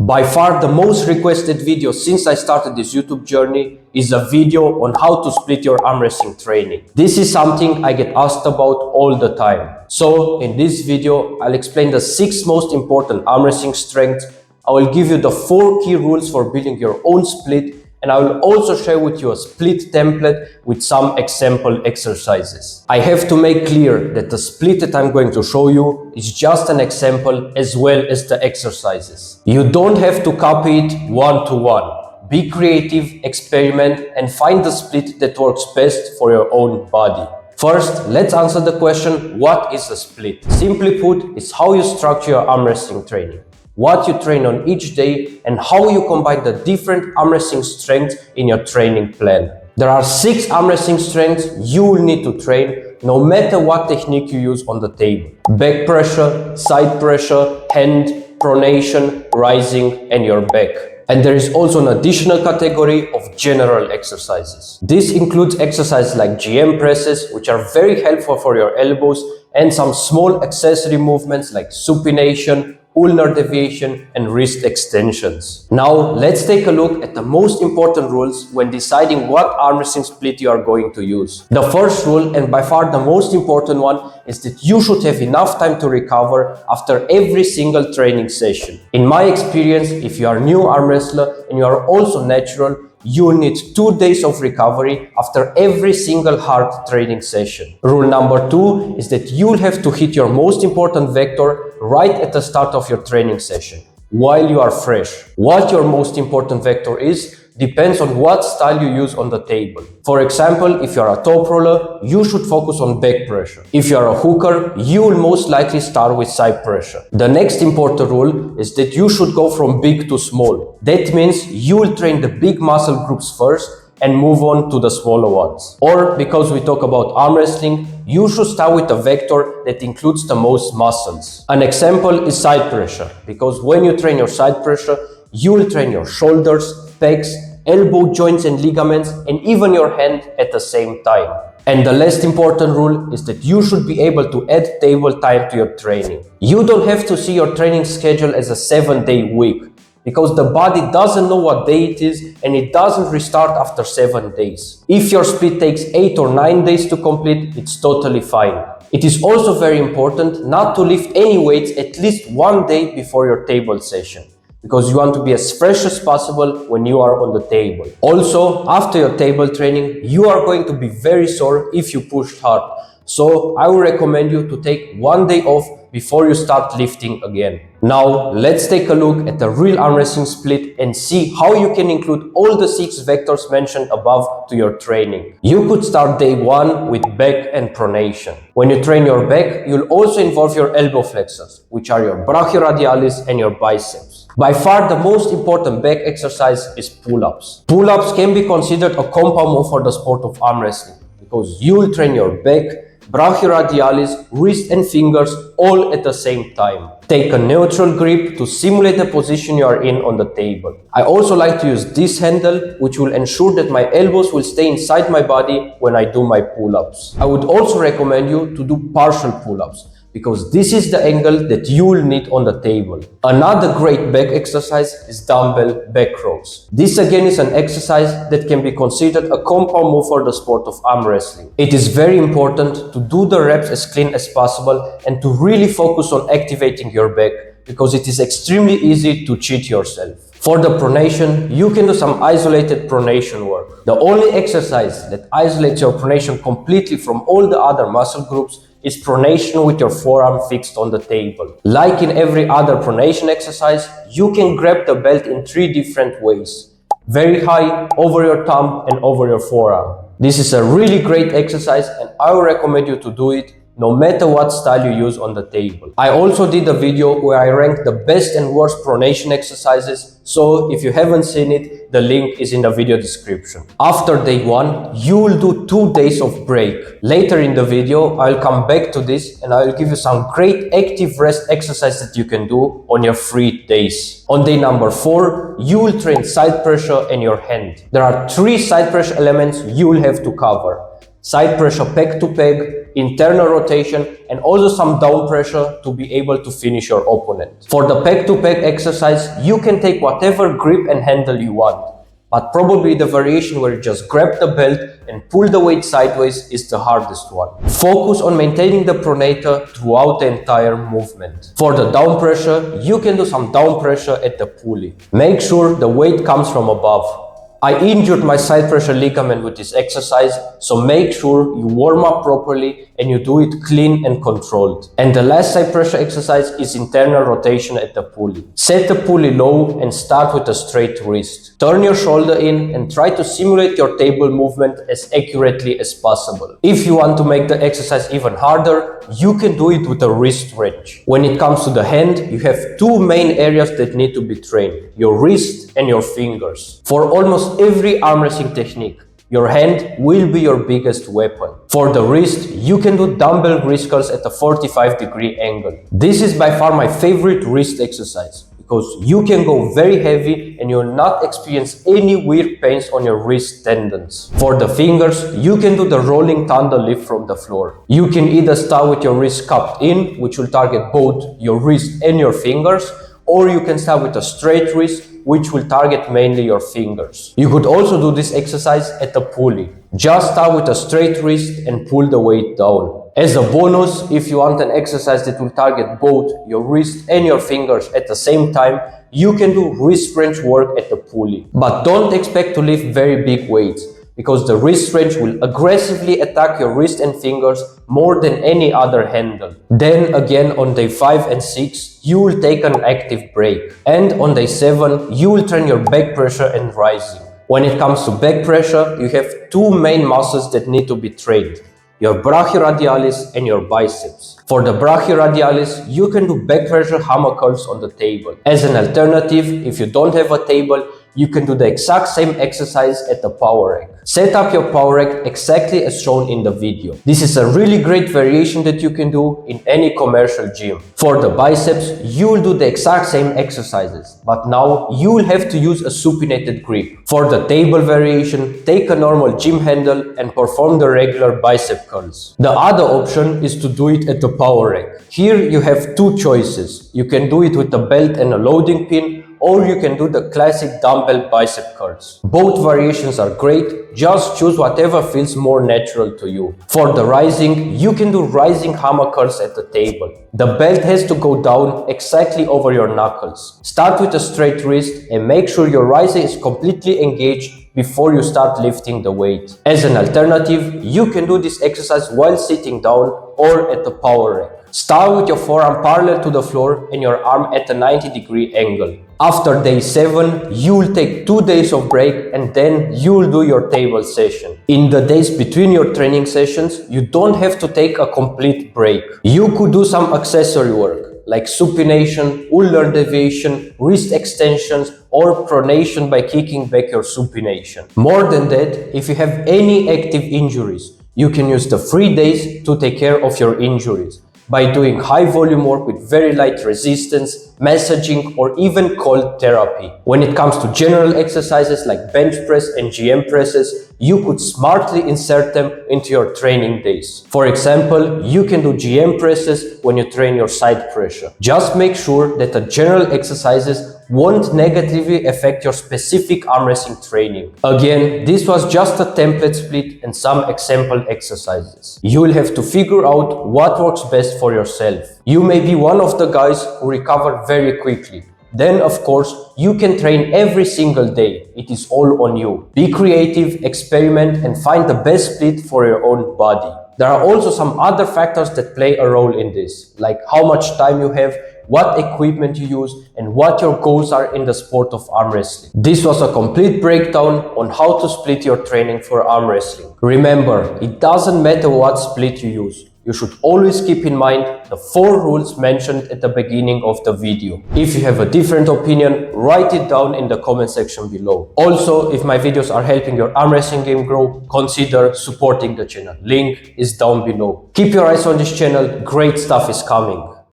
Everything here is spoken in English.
By far the most requested video since I started this YouTube journey is a video on how to split your arm wrestling training. This is something I get asked about all the time. So in this video, I'll explain the 6 most important arm wrestling strengths. I will give you the 4 key rules for building your own split, and I will also share with you a split template with some example exercises. I have to make clear that the split that I'm going to show you is just an example as well as the exercises. You don't have to copy it one-to-one. Be creative, experiment, and find the split that works best for your own body. First, let's answer the question, what is a split? Simply put, it's how you structure your arm wrestling training, what you train on each day, and how you combine the different arm wrestling strengths in your training plan. There are 6 arm wrestling strengths you will need to train no matter what technique you use on the table. Back pressure, side pressure, hand, pronation, rising, and your back. And there is also an additional category of general exercises. This includes exercises like GM presses, which are very helpful for your elbows, and some small accessory movements like supination, ulnar deviation, and wrist extensions. Now, let's take a look at the most important rules when deciding what arm wrestling split you are going to use. The first rule, and by far the most important one, is that you should have enough time to recover after every single training session. In my experience, if you are a new arm wrestler and you are also natural, you will need 2 days of recovery after every single hard training session. Rule number 2 is that you will have to hit your most important vector right at the start of your training session, while you are fresh. What your most important vector is depends on what style you use on the table. For example, if you are a top roller, you should focus on back pressure. If you are a hooker, you will most likely start with side pressure. The next important rule is that you should go from big to small. That means you will train the big muscle groups first and move on to the smaller ones. Or, because we talk about arm wrestling, you should start with a vector that includes the most muscles. An example is side pressure, because when you train your side pressure, you will train your shoulders, pecs, elbow joints and ligaments, and even your hand at the same time. And the last important rule is that you should be able to add table time to your training. You don't have to see your training schedule as a 7-day week, because the body doesn't know what day it is and it doesn't restart after 7 days. If your split takes 8 or 9 days to complete, it's totally fine. It is also very important not to lift any weights at least 1 day before your table session, because you want to be as fresh as possible when you are on the table. Also, after your table training, you are going to be very sore if you pushed hard. So I would recommend you to take 1 day off before you start lifting again. Now, let's take a look at the real arm wrestling split and see how you can include all the 6 vectors mentioned above to your training. You could start day 1 with back and pronation. When you train your back, you'll also involve your elbow flexors, which are your brachioradialis and your biceps. By far the most important back exercise is pull-ups. Pull-ups can be considered a compound move for the sport of arm wrestling, because you will train your back, brachioradialis, wrist and fingers all at the same time. Take a neutral grip to simulate the position you are in on the table. I also like to use this handle, which will ensure that my elbows will stay inside my body when I do my pull-ups. I would also recommend you to do partial pull-ups, because this is the angle that you will need on the table. Another great back exercise is dumbbell back rows. This again is an exercise that can be considered a compound move for the sport of arm wrestling. It is very important to do the reps as clean as possible and to really focus on activating your back, because it is extremely easy to cheat yourself. For the pronation, you can do some isolated pronation work. The only exercise that isolates your pronation completely from all the other muscle groups is pronation with your forearm fixed on the table. Like in every other pronation exercise, you can grab the belt in 3 different ways. Very high, over your thumb, and over your forearm. This is a really great exercise and I would recommend you to do it no matter what style you use on the table. I also did a video where I ranked the best and worst pronation exercises, so if you haven't seen it, the link is in the video description. After day 1, you will do 2 days of break. Later in the video, I'll come back to this and I'll give you some great active rest exercises that you can do on your free days. On day number 4, you will train side pressure and your hand. There are 3 side pressure elements you will have to cover: side pressure pec to peg, internal rotation, and also some down pressure to be able to finish your opponent. For the peg to peg exercise, you can take whatever grip and handle you want, but probably the variation where you just grab the belt and pull the weight sideways is the hardest one. Focus on maintaining the pronator throughout the entire movement. For the down pressure, you can do some down pressure at the pulley. Make sure the weight comes from above. I injured my side pressure ligament with this exercise, so make sure you warm up properly and you do it clean and controlled. And the last side pressure exercise is internal rotation at the pulley. Set the pulley low and start with a straight wrist. Turn your shoulder in and try to simulate your table movement as accurately as possible. If you want to make the exercise even harder, you can do it with a wrist wrench. When it comes to the hand, you have two main areas that need to be trained: your wrist and your fingers. For almost every arm wrestling technique, your hand will be your biggest weapon. For the wrist, you can do dumbbell wrist curls at a 45-degree angle. This is by far my favorite wrist exercise, because you can go very heavy and you will not experience any weird pains on your wrist tendons. For the fingers, you can do the rolling thunder lift from the floor. You can either start with your wrist cupped in, which will target both your wrist and your fingers, or you can start with a straight wrist, which will target mainly your fingers. You could also do this exercise at the pulley. Just start with a straight wrist and pull the weight down. As a bonus, if you want an exercise that will target both your wrist and your fingers at the same time, you can do wrist wrench work at the pulley. But don't expect to lift very big weights, because the wrist wrench will aggressively attack your wrist and fingers more than any other handle. Then again, on day 5 and 6, you will take an active break. And on day 7, you will train your back pressure and rising. When it comes to back pressure, you have two main muscles that need to be trained: your brachioradialis and your biceps. For the brachioradialis, you can do back pressure hammer curls on the table. As an alternative, if you don't have a table, you can do the exact same exercise at the power rack. Set up your power rack exactly as shown in the video. This is a really great variation that you can do in any commercial gym. For the biceps, you will do the exact same exercises, but now you will have to use a supinated grip. For the table variation, take a normal gym handle and perform the regular bicep curls. The other option is to do it at the power rack. Here you have two choices. You can do it with a belt and a loading pin, or you can do the classic dumbbell bicep curls. Both variations are great, just choose whatever feels more natural to you. For the rising, you can do rising hammer curls at the table. The belt has to go down exactly over your knuckles. Start with a straight wrist and make sure your riser is completely engaged before you start lifting the weight. As an alternative, you can do this exercise while sitting down or at the power rack. Start with your forearm parallel to the floor and your arm at a 90-degree angle. After day 7, you will take 2 days of break and then you will do your table session. In the days between your training sessions, you don't have to take a complete break. You could do some accessory work like supination, ulnar deviation, wrist extensions, or pronation by kicking back your supination. More than that, if you have any active injuries, you can use the 3 days to take care of your injuries by doing high volume work with very light resistance, massaging, or even cold therapy. When it comes to general exercises like bench press and GM presses, you could smartly insert them into your training days. For example, you can do GM presses when you train your side pressure. Just make sure that the general exercises won't negatively affect your specific arm wrestling training. Again, this was just a template split and some example exercises. You will have to figure out what works best for yourself. You may be one of the guys who recover very quickly. Then, of course, you can train every single day. It is all on you. Be creative, experiment, and find the best split for your own body. There are also some other factors that play a role in this, like how much time you have, what equipment you use, and what your goals are in the sport of arm wrestling. This was a complete breakdown on how to split your training for arm wrestling. Remember, it doesn't matter what split you use. You should always keep in mind the 4 rules mentioned at the beginning of the video. If you have a different opinion, write it down in the comment section below. Also, if my videos are helping your arm wrestling game grow, consider supporting the channel. Link is down below. Keep your eyes on this channel, great stuff is coming.